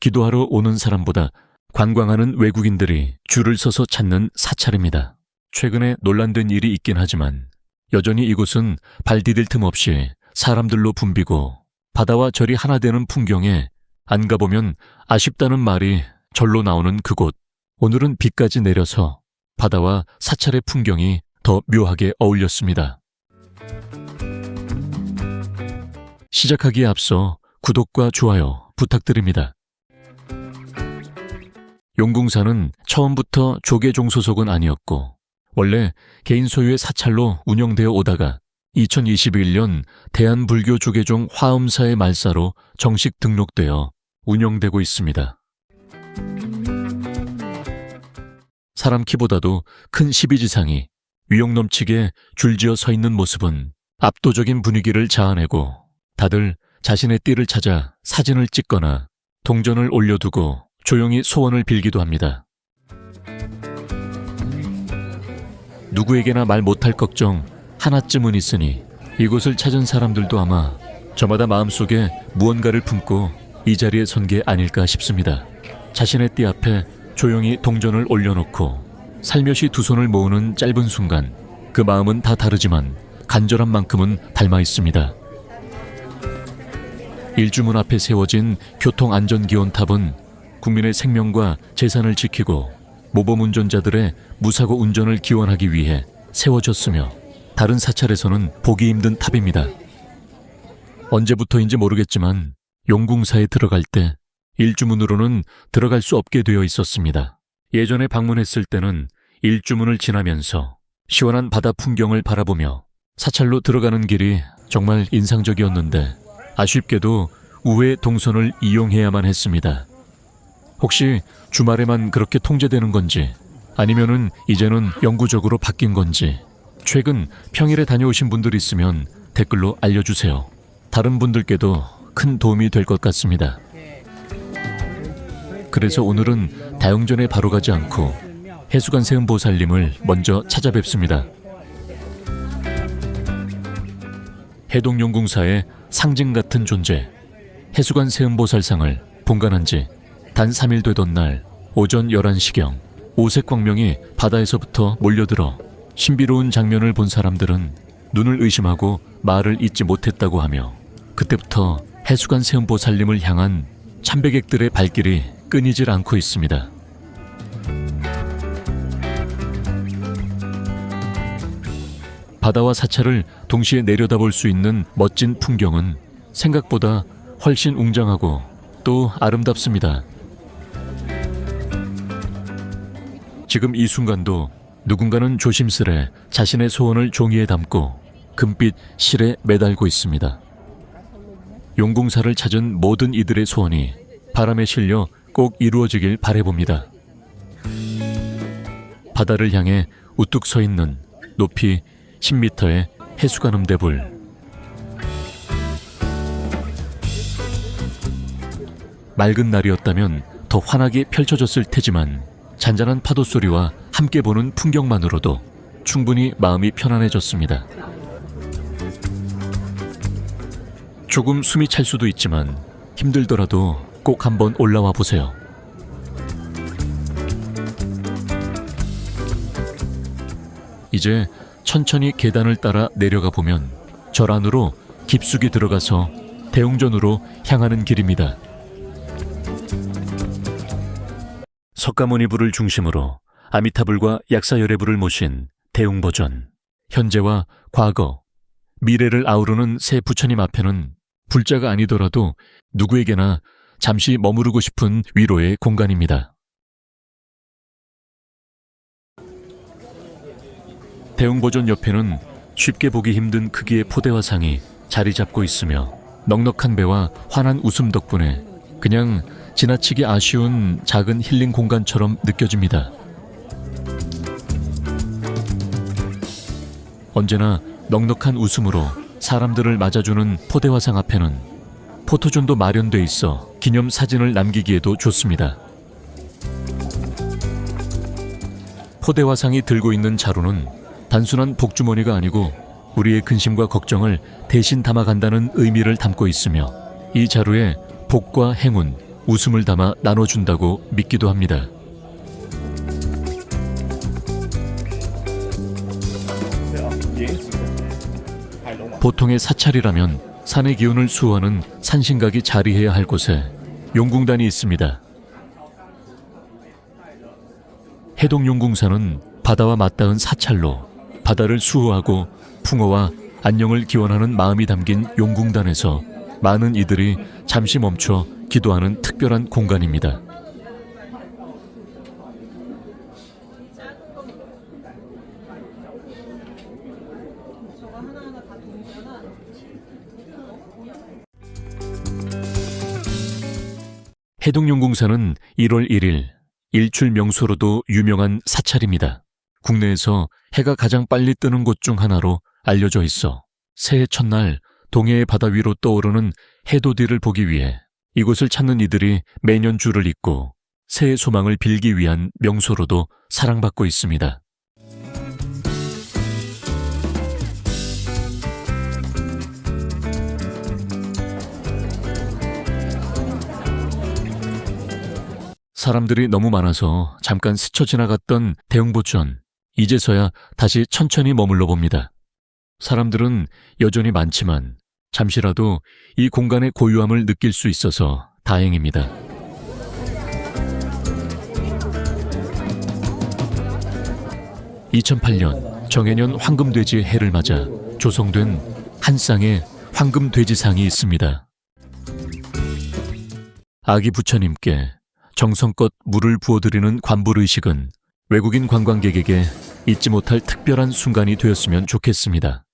기도하러 오는 사람보다 관광하는 외국인들이 줄을 서서 찾는 사찰입니다. 최근에 논란된 일이 있긴 하지만 여전히 이곳은 발 디딜 틈 없이 사람들로 붐비고 바다와 절이 하나 되는 풍경에 안 가보면 아쉽다는 말이 절로 나오는 그곳. 오늘은 비까지 내려서 바다와 사찰의 풍경이 더 묘하게 어울렸습니다. 시작하기에 앞서 구독과 좋아요 부탁드립니다. 용궁사는 처음부터 조계종 소속은 아니었고 원래 개인 소유의 사찰로 운영되어 오다가 2021년 대한불교조계종 화엄사의 말사로 정식 등록되어 운영되고 있습니다. 사람 키보다도 큰 12지상이 위용 넘치게 줄지어 서 있는 모습은 압도적인 분위기를 자아내고 다들 자신의 띠를 찾아 사진을 찍거나 동전을 올려두고 조용히 소원을 빌기도 합니다. 누구에게나 말 못할 걱정 하나쯤은 있으니 이곳을 찾은 사람들도 아마 저마다 마음속에 무언가를 품고 이 자리에 선 게 아닐까 싶습니다. 자신의 띠 앞에 조용히 동전을 올려놓고 살며시 두 손을 모으는 짧은 순간 그 마음은 다 다르지만 간절한 만큼은 닮아 있습니다. 일주문 앞에 세워진 교통안전기원탑은 국민의 생명과 재산을 지키고 모범운전자들의 무사고 운전을 기원하기 위해 세워졌으며 다른 사찰에서는 보기 힘든 탑입니다. 언제부터인지 모르겠지만 용궁사에 들어갈 때 일주문으로는 들어갈 수 없게 되어 있었습니다. 예전에 방문했을 때는 일주문을 지나면서 시원한 바다 풍경을 바라보며 사찰로 들어가는 길이 정말 인상적이었는데 아쉽게도 우회 동선을 이용해야만 했습니다. 혹시 주말에만 그렇게 통제되는 건지 아니면은 이제는 영구적으로 바뀐 건지 최근 평일에 다녀오신 분들 있으면 댓글로 알려주세요. 다른 분들께도 큰 도움이 될 것 같습니다. 그래서 오늘은 다용전에 바로 가지 않고 해수관세음보살님을 먼저 찾아뵙습니다. 해동용궁사의 상징 같은 존재 해수관세음보살상을 본관한 지 단 3일 되던 날 오전 11시경 오색 광명이 바다에서부터 몰려들어 신비로운 장면을 본 사람들은 눈을 의심하고 말을 잇지 못했다고 하며 그때부터 해수관세음보살님을 향한 참배객들의 발길이 끊이질 않고 있습니다. 바다와 사찰을 동시에 내려다볼 수 있는 멋진 풍경은 생각보다 훨씬 웅장하고 또 아름답습니다. 지금 이 순간도 누군가는 조심스레 자신의 소원을 종이에 담고 금빛 실에 매달고 있습니다. 용궁사를 찾은 모든 이들의 소원이 바람에 실려 꼭 이루어지길 바라봅니다. 바다를 향해 우뚝 서 있는 높이 10m의 해수관음대불. 맑은 날이었다면 더 환하게 펼쳐졌을 테지만 잔잔한 파도 소리와 함께 보는 풍경만으로도 충분히 마음이 편안해졌습니다. 조금 숨이 찰 수도 있지만 힘들더라도 꼭 한번 올라와 보세요. 이제 천천히 계단을 따라 내려가 보면 절 안으로 깊숙이 들어가서 대웅전으로 향하는 길입니다. 석가모니불을 중심으로 아미타불과 약사열애불을 모신 대웅보전. 현재와 과거, 미래를 아우르는 새 부처님 앞에는 불자가 아니더라도 누구에게나 잠시 머무르고 싶은 위로의 공간입니다. 대웅보전 옆에는 쉽게 보기 힘든 크기의 포대화상이 자리 잡고 있으며 넉넉한 배와 환한 웃음 덕분에 그냥 지나치게 아쉬운 작은 힐링 공간처럼 느껴집니다. 언제나 넉넉한 웃음으로 사람들을 맞아주는 포대화상 앞에는 포토존도 마련돼 있어 기념 사진을 남기기에도 좋습니다. 포대화상이 들고 있는 자루는 단순한 복주머니가 아니고 우리의 근심과 걱정을 대신 담아간다는 의미를 담고 있으며 이 자루에 복과 행운, 웃음을 담아 나눠준다고 믿기도 합니다. 보통의 사찰이라면 산의 기운을 수호하는 산신각이 자리해야 할 곳에 용궁단이 있습니다. 해동용궁사는 바다와 맞닿은 사찰로 바다를 수호하고 풍어와 안녕을 기원하는 마음이 담긴 용궁단에서 많은 이들이 잠시 멈춰 기도하는 특별한 공간입니다. 해동용궁사는 1월 1일 일출 명소로도 유명한 사찰입니다. 국내에서 해가 가장 빨리 뜨는 곳 중 하나로 알려져 있어 새해 첫날 동해의 바다 위로 떠오르는 해돋이를 보기 위해 이곳을 찾는 이들이 매년 줄을 잇고 새해 소망을 빌기 위한 명소로도 사랑받고 있습니다. 사람들이 너무 많아서 잠깐 스쳐 지나갔던 대흥보천, 이제서야 다시 천천히 머물러 봅니다. 사람들은 여전히 많지만 잠시라도 이 공간의 고유함을 느낄 수 있어서 다행입니다. (2008년) 정해년 황금돼지 해를 맞아 조성된 한 쌍의 황금돼지상이 있습니다. 아기 부처님께 정성껏 물을 부어드리는 관불의식은 외국인 관광객에게 잊지 못할 특별한 순간이 되었으면 좋겠습니다.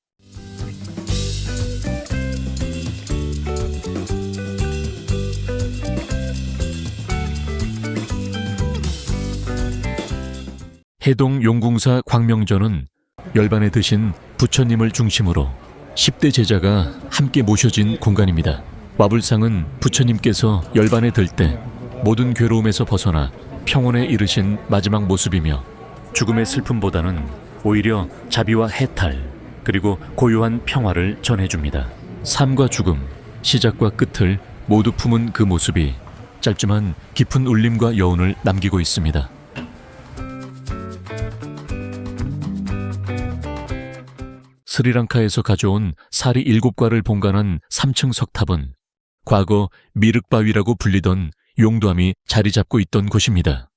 해동 용궁사 광명전은 열반에 드신 부처님을 중심으로 10대 제자가 함께 모셔진 공간입니다. 와불상은 부처님께서 열반에 들 때 모든 괴로움에서 벗어나 평온에 이르신 마지막 모습이며 죽음의 슬픔보다는 오히려 자비와 해탈 그리고 고요한 평화를 전해줍니다. 삶과 죽음, 시작과 끝을 모두 품은 그 모습이 짧지만 깊은 울림과 여운을 남기고 있습니다. 스리랑카에서 가져온 사리 7과를 본관한 3층 석탑은 과거 미륵바위라고 불리던 용두암이 자리 잡고 있던 곳입니다.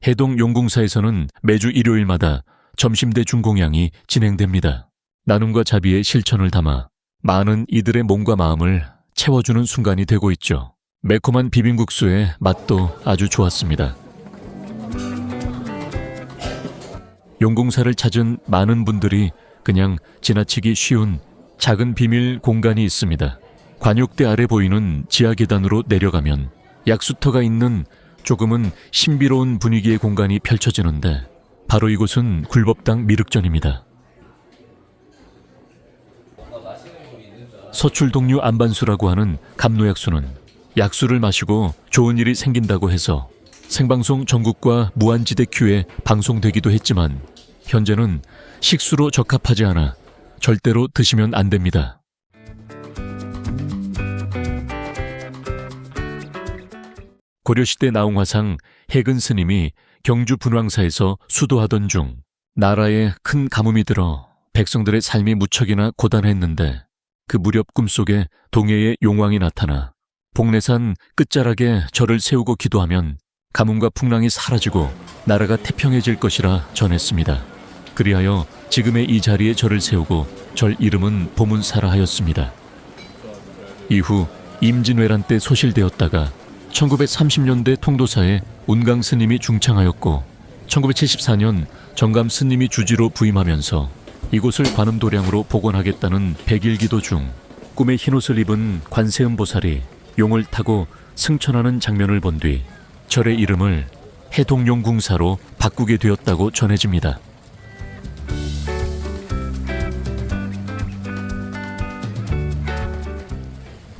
해동 용궁사에서는 매주 일요일마다 점심대 중공양이 진행됩니다. 나눔과 자비의 실천을 담아 많은 이들의 몸과 마음을 채워주는 순간이 되고 있죠. 매콤한 비빔국수의 맛도 아주 좋았습니다. 용궁사를 찾은 많은 분들이 그냥 지나치기 쉬운 작은 비밀 공간이 있습니다. 관욕대 아래 보이는 지하 계단으로 내려가면 약수터가 있는 조금은 신비로운 분위기의 공간이 펼쳐지는데 바로 이곳은 굴법당 미륵전입니다. 서출동류 안반수라고 하는 감노약수는 약수를 마시고 좋은 일이 생긴다고 해서 생방송 전국과 무한지대 큐에 방송되기도 했지만 현재는 식수로 적합하지 않아 절대로 드시면 안 됩니다. 고려시대 나홍화상 해근 스님이 경주 분황사에서 수도하던 중 나라에 큰 가뭄이 들어 백성들의 삶이 무척이나 고단했는데 그 무렵 꿈속에 동해의 용왕이 나타나 복례산 끝자락에 절을 세우고 기도하면 가뭄과 풍랑이 사라지고 나라가 태평해질 것이라 전했습니다. 그리하여 지금의 이 자리에 절을 세우고 절 이름은 보문사라 하였습니다. 이후 임진왜란 때 소실되었다가 1930년대 통도사에 운강 스님이 중창하였고 1974년 정감 스님이 주지로 부임하면서 이곳을 관음도량으로 복원하겠다는 백일기도 중 꿈에 흰옷을 입은 관세음 보살이 용을 타고 승천하는 장면을 본 뒤 절의 이름을 해동용궁사로 바꾸게 되었다고 전해집니다.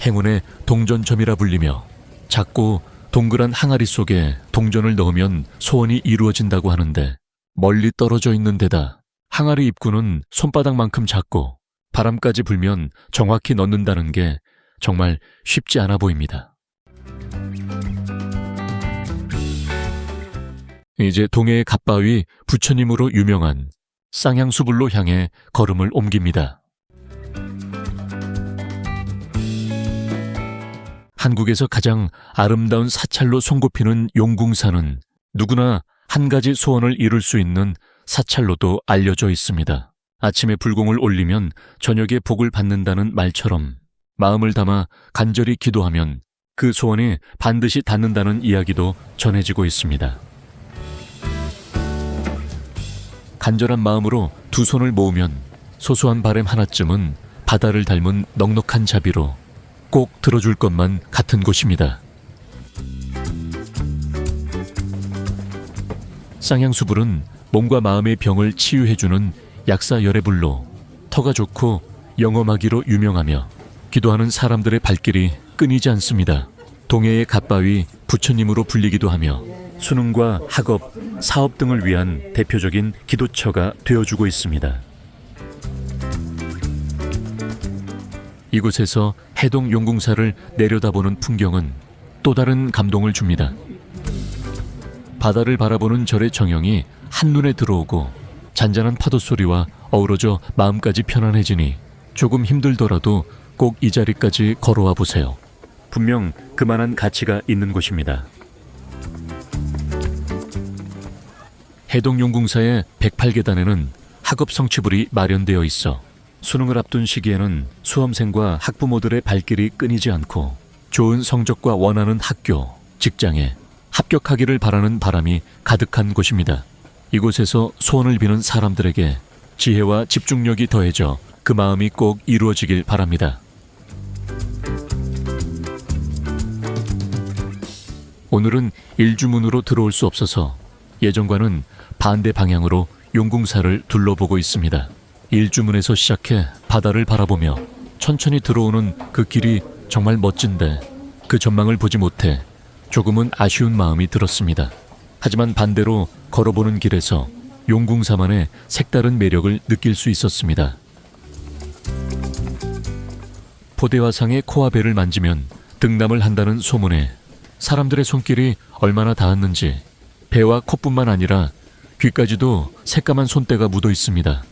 행운의 동전점이라 불리며 작고 동그란 항아리 속에 동전을 넣으면 소원이 이루어진다고 하는데 멀리 떨어져 있는 데다 항아리 입구는 손바닥만큼 작고 바람까지 불면 정확히 넣는다는 게 정말 쉽지 않아 보입니다. 이제 동해의 갓바위 부처님으로 유명한 쌍향수불로 향해 걸음을 옮깁니다. 한국에서 가장 아름다운 사찰로 손꼽히는 용궁사는 누구나 한 가지 소원을 이룰 수 있는 사찰로도 알려져 있습니다. 아침에 불공을 올리면 저녁에 복을 받는다는 말처럼 마음을 담아 간절히 기도하면 그 소원이 반드시 닿는다는 이야기도 전해지고 있습니다. 간절한 마음으로 두 손을 모으면 소소한 바람 하나쯤은 바다를 닮은 넉넉한 자비로 꼭 들어줄 것만 같은 곳입니다. 쌍향수불은 몸과 마음의 병을 치유해주는 약사열애불로 터가 좋고 영험하기로 유명하며 기도하는 사람들의 발길이 끊이지 않습니다. 동해의 갓바위 부처님으로 불리기도 하며 수능과 학업, 사업 등을 위한 대표적인 기도처가 되어주고 있습니다. 이곳에서 해동 용궁사를 내려다보는 풍경은 또 다른 감동을 줍니다. 바다를 바라보는 절의 정영이 한눈에 들어오고 잔잔한 파도 소리와 어우러져 마음까지 편안해지니 조금 힘들더라도 꼭 이 자리까지 걸어와 보세요. 분명 그만한 가치가 있는 곳입니다. 해동용궁사의 108계단에는 학업 성취불이 마련되어 있어 수능을 앞둔 시기에는 수험생과 학부모들의 발길이 끊이지 않고 좋은 성적과 원하는 학교, 직장에 합격하기를 바라는 바람이 가득한 곳입니다. 이곳에서 소원을 비는 사람들에게 지혜와 집중력이 더해져 그 마음이 꼭 이루어지길 바랍니다. 오늘은 일주문으로 들어올 수 없어서 예전과는 반대 방향으로 용궁사를 둘러보고 있습니다. 일주문에서 시작해 바다를 바라보며 천천히 들어오는 그 길이 정말 멋진데 그 전망을 보지 못해 조금은 아쉬운 마음이 들었습니다. 하지만 반대로 걸어보는 길에서 용궁사만의 색다른 매력을 느낄 수 있었습니다. 포대화상의 코와 배를 만지면 등남을 한다는 소문에 사람들의 손길이 얼마나 닿았는지 배와 코뿐만 아니라 귀까지도 새까만 손때가 묻어 있습니다.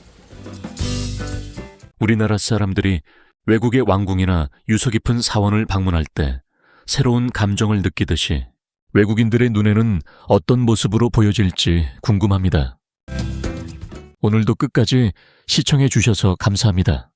우리나라 사람들이 외국의 왕궁이나 유서 깊은 사원을 방문할 때 새로운 감정을 느끼듯이 외국인들의 눈에는 어떤 모습으로 보여질지 궁금합니다. 오늘도 끝까지 시청해 주셔서 감사합니다.